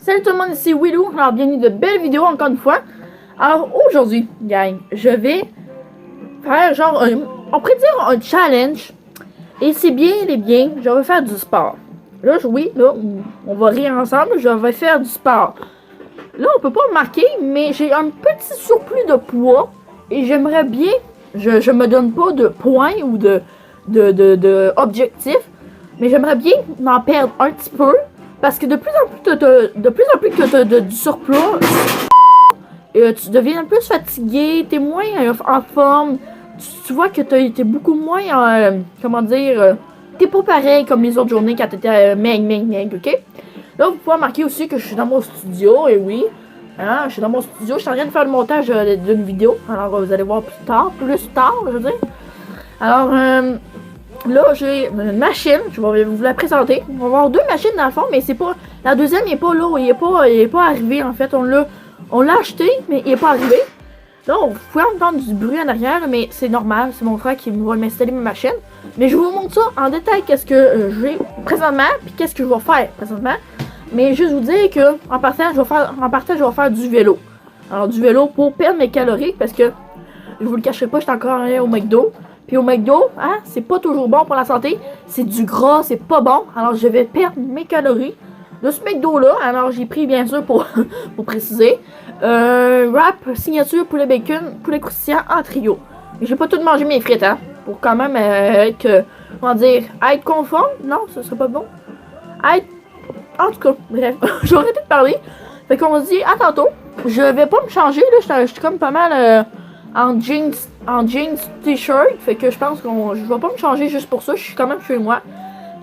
Salut tout le monde, ici Willou. Alors bienvenue de belles vidéos encore une fois. Alors aujourd'hui, gang, je vais faire genre on pourrait dire un challenge. Et c'est bien les biens, je vais faire du sport. Là, oui, là, on va rire ensemble, je vais faire du sport. Là, on peut pas remarquer, mais j'ai un petit surplus de poids. Et j'aimerais bien, je me donne pas de points ou de objectifs. Mais j'aimerais bien en perdre un petit peu. Parce que de plus en plus que tu as du surplus, tu deviens plus fatigué, tu es moins en forme, tu vois que tu es beaucoup moins, comment dire, t'es pas pareil comme les autres journées quand tu étais meg, ok? Là, vous pouvez remarquer aussi que je suis dans mon studio, et oui, hein, je suis dans mon studio, je suis en train de faire le montage d'une vidéo, alors vous allez voir plus tard, je veux dire. Alors, là, j'ai une machine, je vais vous la présenter. On va avoir deux machines dans le fond, mais c'est pas. La deuxième n'est pas là, il est pas arrivé en fait. On l'a acheté, mais il est pas arrivé. Là, vous pouvez entendre du bruit en arrière, mais c'est normal, c'est mon frère qui va m'installer ma machine. Mais je vous montre ça en détail, qu'est-ce que j'ai présentement, puis qu'est-ce que je vais faire présentement. Mais juste vous dire que en partant, je vais faire du vélo. Alors du vélo pour perdre mes calories, parce que je vous le cacherai pas, j'étais encore allé au McDo. Puis au McDo, hein, c'est pas toujours bon pour la santé. C'est du gras, c'est pas bon. Alors je vais perdre mes calories de ce McDo-là. Alors j'ai pris, bien sûr, pour préciser, wrap, signature, poulet bacon, poulet croustillant en trio. Mais j'ai pas tout mangé mes frites, hein. Pour quand même être, comment dire, être conforme. Non, ce serait pas bon. Être, en tout cas, bref, j'ai arrêté de parler. Fait qu'on se dit à tantôt. Je vais pas me changer, là. Je suis comme pas mal en jeans t-shirt, fait que je pense que je vais pas me changer juste pour ça, je suis quand même chez moi.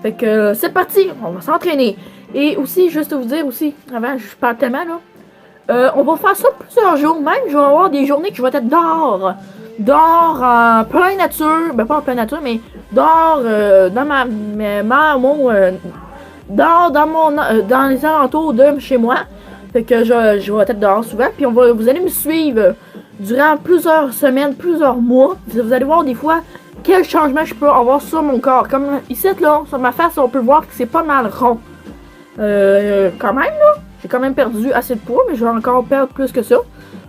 Fait que c'est parti, on va s'entraîner. Et aussi, juste vous dire aussi, avant je parle tellement là, on va faire ça plusieurs jours, même je vais avoir des journées que je vais être dehors en pleine nature, ben pas en pleine nature, mais dehors dans dans les alentours de chez moi. Fait que je vais être dehors souvent, puis vous allez me suivre durant plusieurs semaines, plusieurs mois. Vous allez voir des fois quel changement je peux avoir sur mon corps. Comme ici, là, sur ma face, on peut voir que c'est pas mal rond. Quand même, là, j'ai quand même perdu assez de poids, mais je vais encore perdre plus que ça.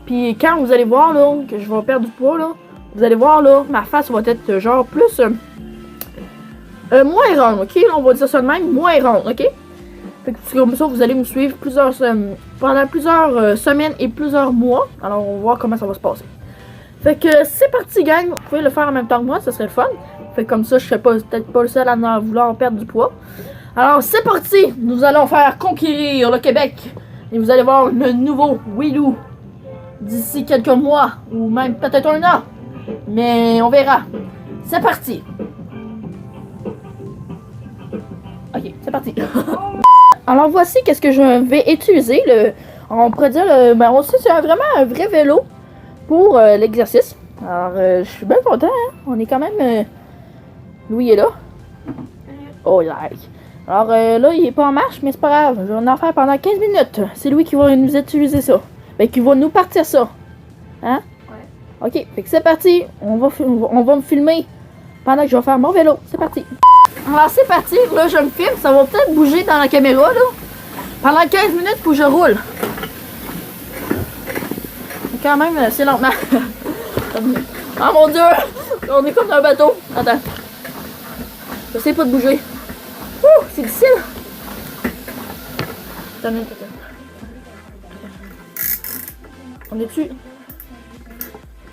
Puis quand vous allez voir, là, que je vais perdre du poids, là, vous allez voir, là, ma face va être genre plus, moins ronde, ok? Là, on va dire ça de même, moins ronde, ok? Fait que comme ça, vous allez me suivre pendant plusieurs semaines et plusieurs mois. Alors, on va voir comment ça va se passer. Fait que c'est parti, gang. Vous pouvez le faire en même temps que moi, ça serait le fun. Fait que comme ça, je serais peut-être pas le seul à vouloir perdre du poids. Alors, c'est parti. Nous allons faire conquérir le Québec. Et vous allez voir le nouveau Willou d'ici quelques mois, ou même peut-être un an. Mais on verra. C'est parti. Ok, c'est parti. Alors voici qu'est-ce que je vais utiliser. On pourrait dire, ben aussi c'est vraiment un vrai vélo pour l'exercice. Alors je suis bien content, hein? On est quand même... Louis est là. Oh like. Alors là il est pas en marche, mais c'est pas grave. Je vais en faire pendant 15 minutes. C'est lui qui va nous utiliser ça. Ben qui va nous partir ça. Hein? Ouais. Ok, fait que c'est parti. On va me filmer pendant que je vais faire mon vélo. C'est parti. Alors c'est parti, là je me filme, ça va peut-être bouger dans la caméra là. Pendant 15 minutes pour que je roule. Quand même assez lentement. Oh mon dieu! On est comme dans un bateau. Attends. J'essaie pas de bouger. Ouh, c'est difficile. Attends. On est dessus.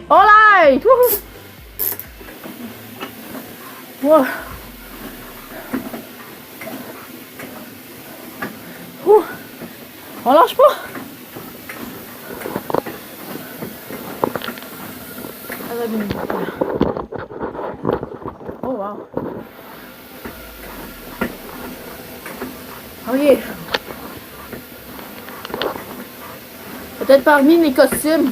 Oh là! Wow. Ouh. On lâche pas. Oh wow. Ok. Peut-être parmi mes costumes.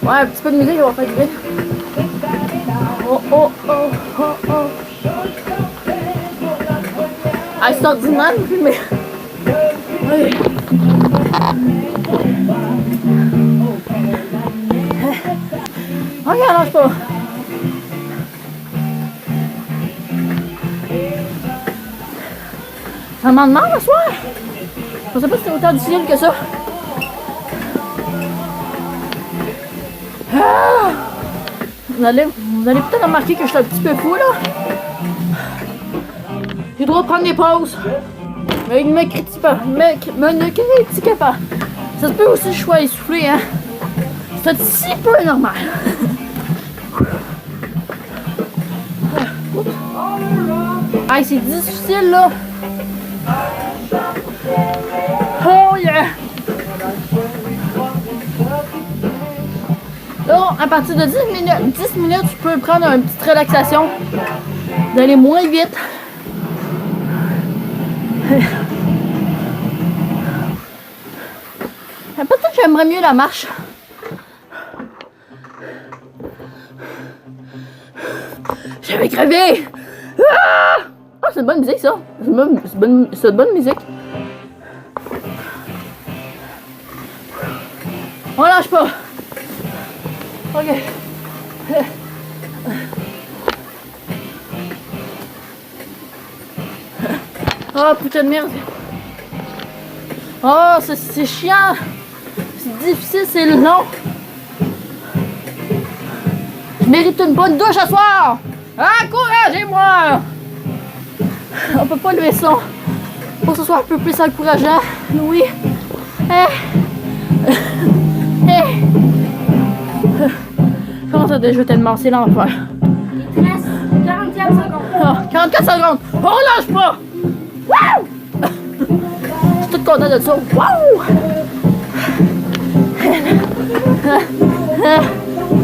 Ouais, un petit peu de musique, on va faire du bien. Oh. Ah, c'est ordinaire, mais... Oui. Ok, lâche pas. Ça m'en demande ce soir. Je sais pas si c'est autant difficile que ça. Ah! Vous allez peut-être remarquer que je suis un petit peu fou là. J'ai le droit de prendre des pauses. Mais il ne me critique pas. Ne critiquez pas. Ça se peut aussi que je sois essoufflé, hein. C'est un petit peu normal. Ah, c'est difficile là. Oh yeah! Là, à partir de 10 minutes, tu peux prendre une petite relaxation. D'aller moins vite. Peut-être que j'aimerais mieux la marche. J'avais crevé! Ah! Oh, c'est de bonne musique ça. C'est de bonne musique. On lâche pas. Ok. Oh putain de merde. Oh, c'est chiant. C'est difficile, c'est long. Je mérite une bonne douche ce soir. Encouragez-moi. On peut pas lever ça. Pour que ce soit un peu plus encourageant. Oui. Comment ça déjà tellement, c'est l'enfer. Il te reste 44 secondes. Oh, 44 secondes. On lâche pas. Wouh! Je suis toute contente de ça. Wouh!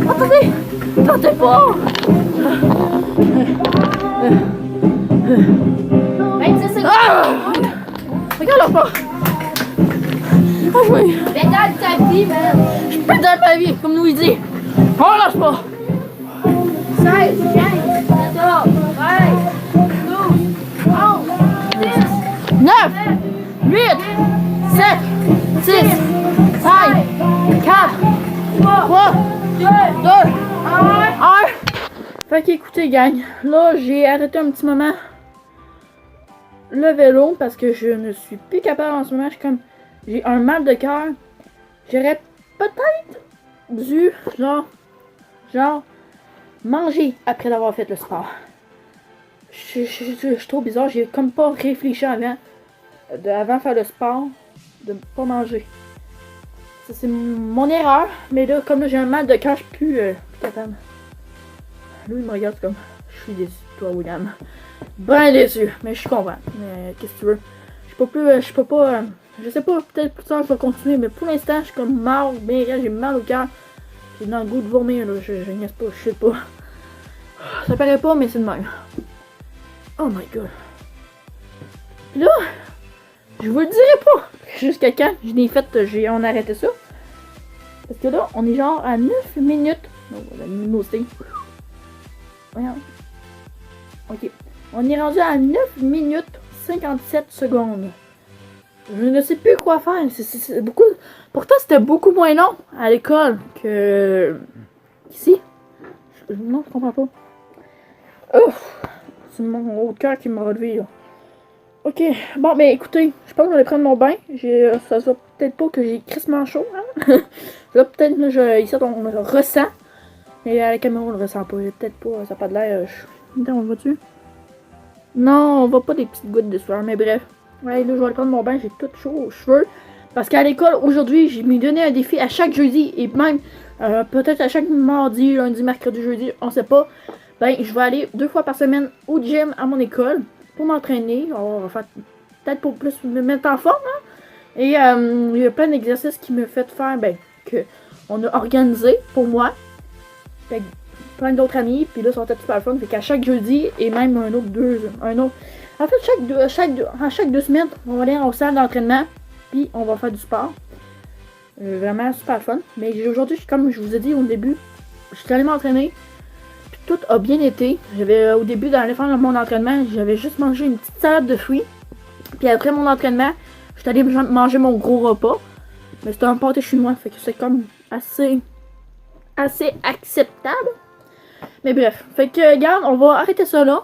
Attendez. Attendez pas. 26 secondes. Ah! Regarde pas. Ah oui. Pédale ta vie, man. Je pédale ma vie, comme nous il dit. On lâche pas. 16, 15, 14, 13, 12, 11, 10, 9, 8, 7, 6, 5, 4, 3, 2, 1. Fait qu'écoutez, gang, là j'ai arrêté un petit moment le vélo parce que je ne suis plus capable en ce moment. J'ai un mal de cœur. J'aurais peut-être dû, genre, manger après d'avoir fait le sport. Je suis trop bizarre. J'ai comme pas réfléchi avant de faire le sport, de pas manger. Ça, c'est mon erreur. Mais là, comme là, j'ai un mal de cœur, je suis plus capable. Lui, il me regarde comme, je suis déçu de toi, William. Ben déçu, mais je suis content. Mais qu'est-ce que tu veux? Je peux pas, je sais pas, peut-être plus tard je vais continuer, mais pour l'instant, je suis comme mort, bien j'ai mal au cœur. J'ai dans le goût de vomir, là, je niaise pas, je sais pas. Ça paraît pas, mais c'est de même. Oh my god. Puis là, je vous le dirai pas jusqu'à quand je l'ai fait, on a arrêté ça. Parce que là, on est genre à 9 minutes. Non, la luminosité. Voyons. Ok. On est rendu à 9 minutes 57 secondes. Je ne sais plus quoi faire. C'est beaucoup. Pourtant, c'était beaucoup moins long à l'école que ici. Non, je comprends pas. Ouf! C'est mon haut de cœur qui m'a relevé là. Ok, bon, mais écoutez, je pense que je vais aller prendre mon bain. Ça se voit peut-être pas que j'ai crissement chaud. Hein? Là, peut-être, ici, on le ressent. Mais à la caméra, on le ressent pas. Peut-être pas, ça n'a pas de l'air. Attends, on le voit-tu? Non, on voit pas des petites gouttes de sueur, mais bref. Ouais, là, je vais aller prendre mon bain, j'ai tout chaud aux cheveux. Parce qu'à l'école, aujourd'hui, j'ai m'ai donné un défi à chaque jeudi. Et même, peut-être à chaque mardi, lundi, mercredi, jeudi, on sait pas. Ben, je vais aller 2 fois par semaine au gym à mon école pour m'entraîner. On va faire peut-être pour plus me mettre en forme. Hein? Et il y a plein d'exercices qui me fait faire, ben, que on a organisé pour moi. Fait plein d'autres amis, puis là, ça va être super fun. Fait qu'à chaque jeudi, et même un autre. En fait, chaque 2 semaines, on va aller en salle d'entraînement, puis on va faire du sport. Vraiment super fun. Mais aujourd'hui, comme je vous ai dit au début, je suis allée m'entraîner, puis tout a bien été. J'avais, au début, d'aller faire mon entraînement, j'avais juste mangé une petite salade de fruits. Puis après mon entraînement, je suis allée manger mon gros repas. Mais c'était un pâté chinois, fait que c'est comme assez acceptable. Mais bref, fait que regarde, on va arrêter ça là.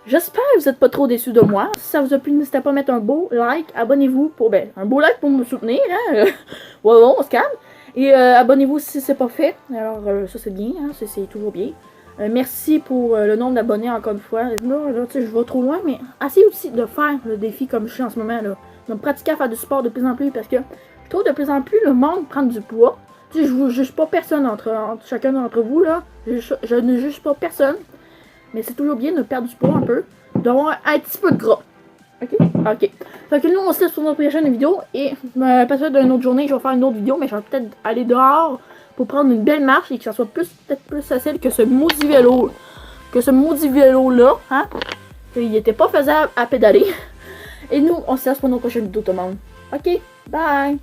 J'espère que vous n'êtes pas trop déçus de moi. Si ça vous a plu, n'hésitez pas à mettre un beau like. Abonnez-vous pour, un beau like pour me soutenir, hein. Ouais, on se calme. Et abonnez-vous si c'est pas fait. Alors, ça c'est bien, hein, c'est toujours bien. Merci pour le nombre d'abonnés encore une fois. Là, tu sais, je vais trop loin, mais essayez aussi de faire le défi comme je suis en ce moment, là. De me pratiquer à faire du sport de plus en plus, parce que je trouve de plus en plus le monde prendre du poids. Tu sais, je ne juge pas personne entre chacun d'entre vous, là. Je ne juge pas personne. Mais c'est toujours bien de perdre du poids un peu. D'avoir un petit peu de gras. Ok? Ok. Fait que nous, on se laisse pour notre prochaine vidéo. Et peut-être d'une autre journée, je vais faire une autre vidéo. Mais je vais peut-être aller dehors pour prendre une belle marche. Et que ça soit peut-être plus facile que ce maudit vélo. Que ce maudit vélo-là. Hein? Il était pas faisable à pédaler. Et nous, on se laisse pour notre prochaine vidéo, tout le monde. Ok? Bye!